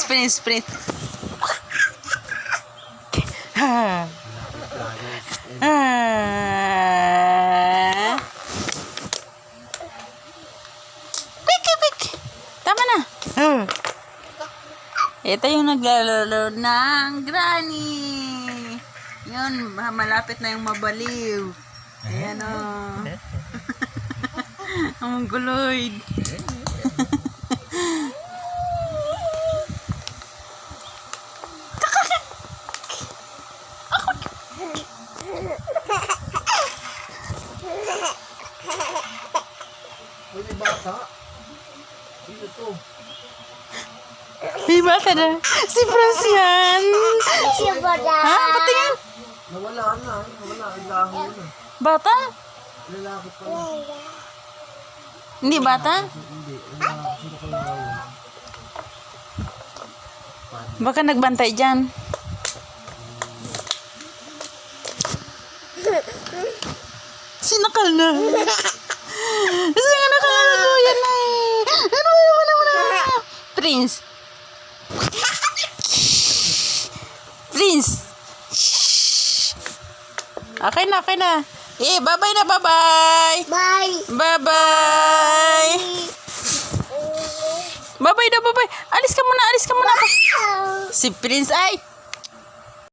Prince. Quick. Tama na. Ito yung naglalaro ng granny. Yun, malapit na yung mabaliw. Ayan o. Ang guloy. May bata. Sino to? May bata na. Si Franz yan. Ha? Patingin. Nawala na. Nawala. Ilaho na. Bata? Lalaki pa na. Hindi bata? Hindi. Sino ko nawala? Baka nagbantay dyan. Sinakal na. Sinakal na ko. Yan na eh. Ano. Prince. Okay na. Bye-bye na, bye-bye. Bye. Bye-bye. Bye-bye na, bye-bye. Alis ka muna. Si Prince ay.